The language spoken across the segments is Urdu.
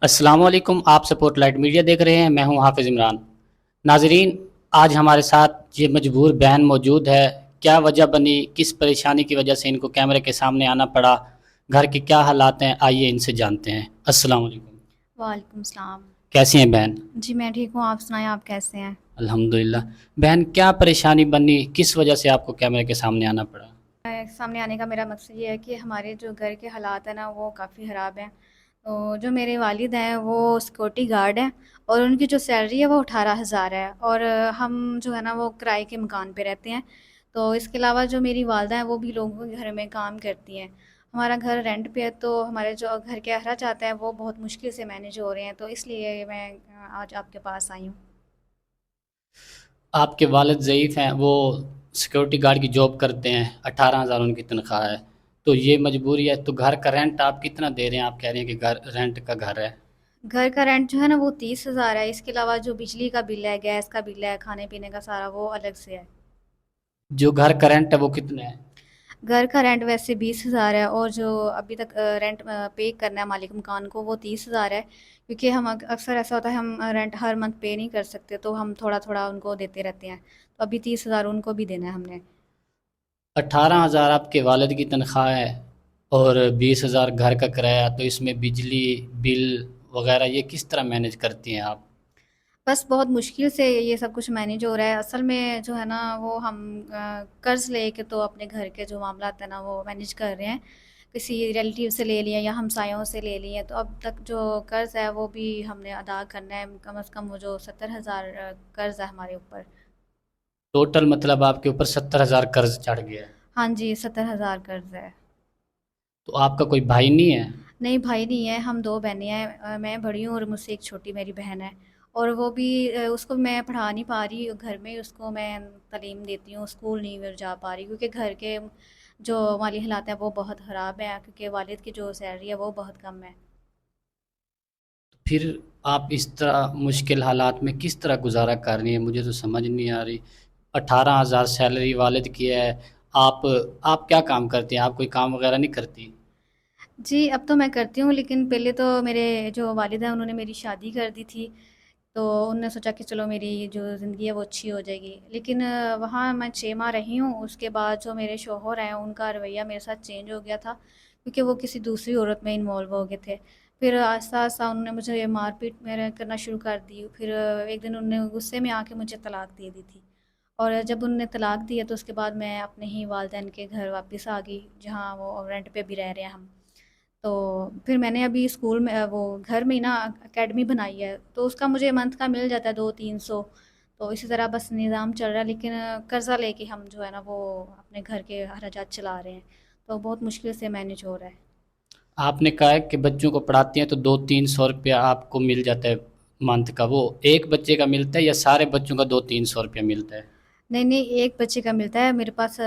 السلام علیکم، آپ سپورٹ لائٹ میڈیا دیکھ رہے ہیں، میں ہوں حافظ عمران۔ ناظرین، آج ہمارے ساتھ یہ مجبور بہن موجود ہے۔ کیا وجہ بنی، کس پریشانی کی وجہ سے ان کو کیمرے کے سامنے آنا پڑا، گھر کے کیا حالات ہیں، آئیے ان سے جانتے ہیں۔ السلام علیکم، وعلیکم السلام۔ کیسی ہیں بہن؟ جی میں ٹھیک ہوں، آپ سنائیں آپ کیسے ہیں؟ الحمدللہ۔ بہن، کیا پریشانی بنی، کس وجہ سے آپ کو کیمرے کے سامنے آنا پڑا؟ سامنے آنے کا میرا مقصد یہ ہے کہ ہمارے جو گھر کے حالات ہیں نا وہ کافی خراب ہیں۔ تو جو میرے والد ہیں وہ سیکورٹی گارڈ ہیں اور ان کی جو سیلری ہے وہ 18,000 ہے، اور ہم جو ہے نا وہ کرائے کے مکان پہ رہتے ہیں۔ تو اس کے علاوہ جو میری والدہ ہیں وہ بھی لوگوں کے گھر میں کام کرتی ہیں۔ ہمارا گھر رینٹ پہ ہے، تو ہمارے جو گھر کے اخراجات ہیں وہ بہت مشکل سے مینیج ہو رہے ہیں، تو اس لیے میں آج آپ کے پاس آئی ہوں۔ آپ کے والد ضعیف ہیں، وہ سیکورٹی گارڈ کی جاب کرتے ہیں، 18,000 ان کی تنخواہ ہے، تو یہ مجبوری ہے۔ تو گھر کا رینٹ آپ کتنا دے رہے ہیں؟ آپ کہہ رہے ہیں کہ گھر رینٹ کا گھر ہے۔ گھر کا رینٹ جو ہے نا وہ 30,000 ہے، اس کے علاوہ جو بجلی کا بل ہے، گیس کا بل ہے، کھانے پینے کا سارا وہ الگ سے ہے۔ جو گھر کا رینٹ ہے وہ کتنا ہے؟ گھر کا رینٹ ویسے 20,000 ہے، اور جو ابھی تک رینٹ پے کرنا ہے مالک مکان کو وہ 30,000 ہے، کیونکہ ہم اکثر ایسا ہوتا ہے ہم رینٹ ہر منتھ پے نہیں کر سکتے، تو ہم تھوڑا تھوڑا ان کو دیتے رہتے ہیں، تو ابھی 30,000 ان کو بھی دینا ہے ہم نے۔ 18,000 آپ کے والد کی تنخواہ ہے اور 20,000 گھر کا کرایہ، تو اس میں بجلی بل وغیرہ یہ کس طرح مینیج کرتی ہیں آپ؟ بس بہت مشکل سے یہ سب کچھ مینیج ہو رہا ہے، اصل میں جو ہے نا وہ ہم قرض لے کے تو اپنے گھر کے جو معاملات ہیں نا وہ مینیج کر رہے ہیں، کسی ریلیٹیو سے لے لیا یا ہمسایوں سے لے لیے، تو اب تک جو قرض ہے وہ بھی ہم نے ادا کرنا ہے، کم از کم وہ جو 70,000 قرض ہے ہمارے اوپر۔ ٹوٹل مطلب آپ کے اوپر 70,000 قرض چڑھ گیا ہے؟ ہاں جی، 70,000 قرض ہے۔ تو آپ کا کوئی بھائی نہیں ہے؟ نہیں، بھائی نہیں ہے، ہم دو بہنیں ہیں، میں بڑی ہوں اور مجھ سے ایک چھوٹی میری بہن ہے، اور وہ بھی اس کو میں پڑھا نہیں پا رہی، گھر میں اس کو میں تعلیم دیتی ہوں، اسکول نہیں جا پا رہی کیونکہ گھر کے جو مالی حالات ہیں وہ بہت خراب ہیں، کیونکہ والد کی جو سیلری ہے وہ بہت کم ہے۔ پھر آپ اس طرح مشکل حالات میں کس طرح گزارا کر رہی ہیں؟ مجھے تو سمجھ نہیں آ رہی۔ 18,000 سیلری والد کی ہے، آپ آپ کیا کام کرتی ہیں؟ آپ کوئی کام وغیرہ نہیں کرتی؟ جی اب تو میں کرتی ہوں، لیکن پہلے تو میرے جو والد ہیں انہوں نے میری شادی کر دی تھی، تو انہوں نے سوچا کہ چلو میری جو زندگی ہے وہ اچھی ہو جائے گی، لیکن وہاں میں 6 ماہ رہی ہوں، اس کے بعد جو میرے شوہر ہیں ان کا رویہ میرے ساتھ چینج ہو گیا تھا، کیونکہ وہ کسی دوسری عورت میں انوالو ہو گئے تھے۔ پھر آہستہ آہستہ انہوں نے مجھے مار پیٹ میرے کرنا شروع کر دی، پھر ایک دن انہوں نے غصے میں آ کے مجھے طلاق دے دی تھی، اور جب انہوں نے طلاق دی ہے تو اس کے بعد میں اپنے ہی والدین کے گھر واپس آ گئی، جہاں وہ رینٹ پہ بھی رہ رہے ہیں ہم۔ تو پھر میں نے ابھی اسکول میں وہ گھر میں ہی نا اکیڈمی بنائی ہے، تو اس کا مجھے منتھ کا مل جاتا ہے 200-300، تو اسی طرح بس نظام چل رہا ہے، لیکن قرضہ لے کے ہم جو ہے نا وہ اپنے گھر کے اخراجات چلا رہے ہیں، تو بہت مشکل سے مینیج ہو رہا ہے۔ آپ نے کہا ہے کہ بچوں کو پڑھاتی ہیں تو 200-300 روپیہ آپ کو مل جاتا ہے منتھ کا، وہ ایک بچے کا ملتا ہے یا سارے بچوں کا 200-300 روپیہ ملتا ہے؟ نہیں نہیں، ایک بچے کا ملتا ہے، میرے پاس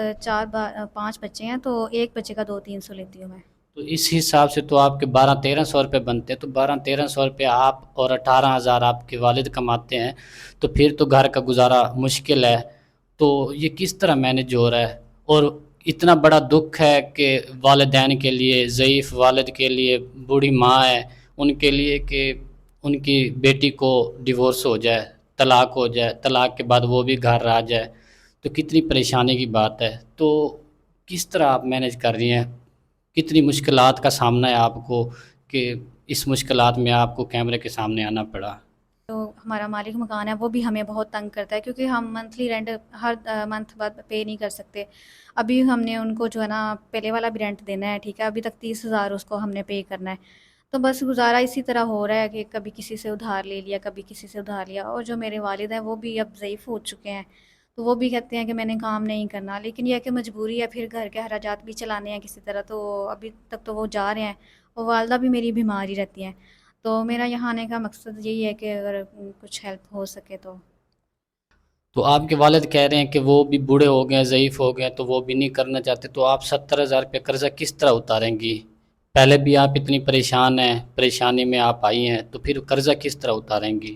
5 بچے ہیں، تو ایک بچے کا 200-300 لیتی ہوں میں۔ تو اس حساب سے تو آپ کے 1200-1300 روپے بنتے ہیں، تو 1200-1300 روپے آپ اور 18,000 آپ کے والد کماتے ہیں، تو پھر تو گھر کا گزارا مشکل ہے۔ تو یہ کس طرح مینیج ہو رہا ہے؟ اور اتنا بڑا دکھ ہے کہ والدین کے لیے، ضعیف والد کے لیے، بوڑھی ماں ہے ان کے لیے، کہ ان کی بیٹی کو ڈیورس ہو جائے، طلاق ہو جائے، طلاق کے بعد وہ بھی گھر آ جائے، تو کتنی پریشانی کی بات ہے۔ تو کس طرح آپ مینیج کر رہی ہیں؟ کتنی مشکلات کا سامنا ہے آپ کو کہ اس مشکلات میں آپ کو کیمرے کے سامنے آنا پڑا؟ جو ہمارا مالک مکان ہے وہ بھی ہمیں بہت تنگ کرتا ہے، کیونکہ ہم منتھلی رینٹ ہر منتھ بعد پے نہیں کر سکتے۔ ابھی ہم نے ان کو جو ہے نا پہلے والا بھی رینٹ دینا ہے، ٹھیک ہے، ابھی تک 30,000 اس کو ہم نے پے کرنا ہے، تو بس گزارا اسی طرح ہو رہا ہے کہ کبھی کسی سے ادھار لے لیا، کبھی کسی سے ادھار لیا، اور جو میرے والد ہیں وہ بھی اب ضعیف ہو چکے ہیں، تو وہ بھی کہتے ہیں کہ میں نے کام نہیں کرنا، لیکن یہ کہ مجبوری ہے، پھر گھر کے اخراجات بھی چلانے ہیں کسی طرح، تو ابھی تک تو وہ جا رہے ہیں، اور والدہ بھی میری بیمار ہی رہتی ہیں، تو میرا یہاں آنے کا مقصد یہی ہے کہ اگر کچھ ہیلپ ہو سکے تو۔ تو آپ کے والد کہہ رہے ہیں کہ وہ بھی بوڑھے ہو گئے ہیں، ضعیف ہو گئے ہیں، تو وہ بھی نہیں کرنا چاہتے، تو آپ 70,000 روپے قرضہ کس طرح اتاریں گی؟ پہلے بھی آپ اتنی پریشان ہیں، پریشانی میں آپ آئی ہیں، تو پھر قرضہ کس طرح اتاریں گی؟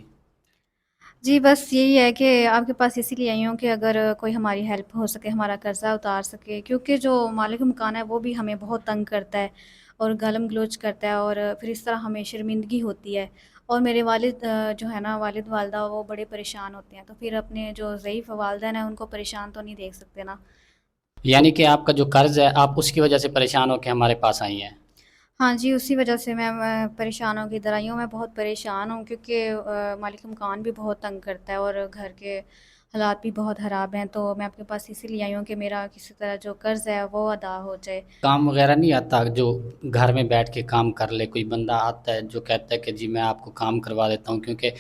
جی بس یہی ہے کہ آپ کے پاس اسی لیے آئی ہوں کہ اگر کوئی ہماری ہیلپ ہو سکے، ہمارا قرضہ اتار سکے، کیونکہ جو مالک مکان ہے وہ بھی ہمیں بہت تنگ کرتا ہے، اور گالم گلوچ کرتا ہے، اور پھر اس طرح ہمیں شرمندگی ہوتی ہے، اور میرے والد جو ہے نا، والد والدہ وہ بڑے پریشان ہوتے ہیں، تو پھر اپنے جو ضعیف والدین ہیں ان کو پریشان تو نہیں دیکھ سکتے نا۔ یعنی کہ آپ کا جو قرض ہے آپ اس کی وجہ سے پریشان ہو کے ہمارے پاس آئی ہیں؟ ہاں جی، اسی وجہ سے میں پریشان ہوں، کی ادھر آئی ہوں، میں بہت پریشان ہوں کیونکہ مالک مکان بھی بہت تنگ کرتا ہے اور گھر کے حالات بھی بہت خراب ہیں، تو میں آپ کے پاس اسی لیے آئی ہوں کہ میرا کسی طرح جو قرض ہے وہ ادا ہو جائے۔ کام وغیرہ نہیں آتا جو گھر میں بیٹھ کے کام کر لے؟ کوئی بندہ آتا ہے جو کہتا ہے کہ جی میں آپ کو کام کروا دیتا ہوں، کیونکہ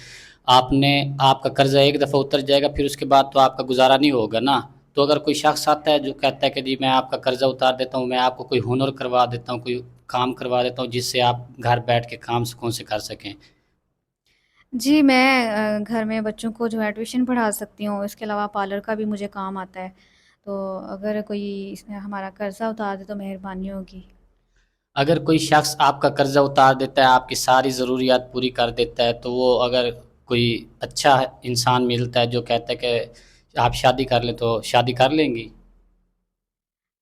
آپ کا قرضہ ایک دفعہ اتر جائے گا پھر اس کے بعد تو آپ کا گزارا نہیں ہوگا نا۔ تو اگر کوئی شخص آتا ہے جو کہتا ہے کہ جی میں آپ کا قرضہ اتار دیتا ہوں، میں آپ کو کوئی ہنر کروا دیتا ہوں، کوئی کام کروا دیتا ہوں جس سے آپ گھر بیٹھ کے کام سکون سے کر سکیں۔ جی، میں گھر میں بچوں کو جو ہے ٹیوشن پڑھا سکتی ہوں، اس کے علاوہ پارلر کا بھی مجھے کام آتا ہے، تو اگر کوئی اس میں ہمارا قرضہ اتار دے تو مہربانی ہوگی۔ اگر کوئی شخص آپ کا قرضہ اتار دیتا ہے، آپ کی ساری ضروریات پوری کر دیتا ہے، تو وہ اگر کوئی اچھا انسان ملتا ہے جو کہتا ہے کہ آپ شادی کر لیں تو شادی کر لیں گی؟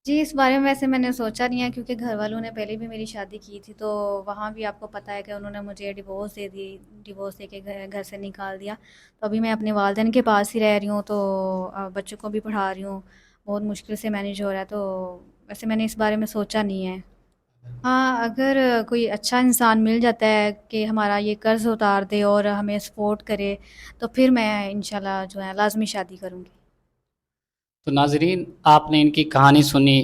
جی، اس بارے میں ویسے میں نے سوچا نہیں ہے کیونکہ گھر والوں نے پہلے بھی میری شادی کی تھی، تو وہاں بھی آپ کو پتہ ہے کہ انہوں نے مجھے ڈیورس دے دی، ڈیورس دے کے گھر سے نکال دیا، تو ابھی میں اپنے والدین کے پاس ہی رہ رہی ہوں، تو بچوں کو بھی پڑھا رہی ہوں، بہت مشکل سے مینیج ہو رہا ہے، تو ویسے میں نے اس بارے میں سوچا نہیں ہے۔ ہاں، اگر کوئی اچھا انسان مل جاتا ہے کہ ہمارا یہ قرض اتار دے اور ہمیں سپورٹ کرے، تو پھر میں انشاءاللہ جو ہے لازمی شادی کروں گی۔ تو ناظرین، آپ نے ان کی کہانی سنی،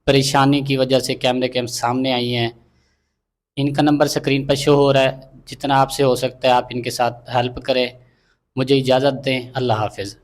پریشانی کی وجہ سے کیمرے کے سامنے آئی ہیں، ان کا نمبر سکرین پر شو ہو رہا ہے، جتنا آپ سے ہو سکتا ہے آپ ان کے ساتھ ہیلپ کریں۔ مجھے اجازت دیں، اللہ حافظ۔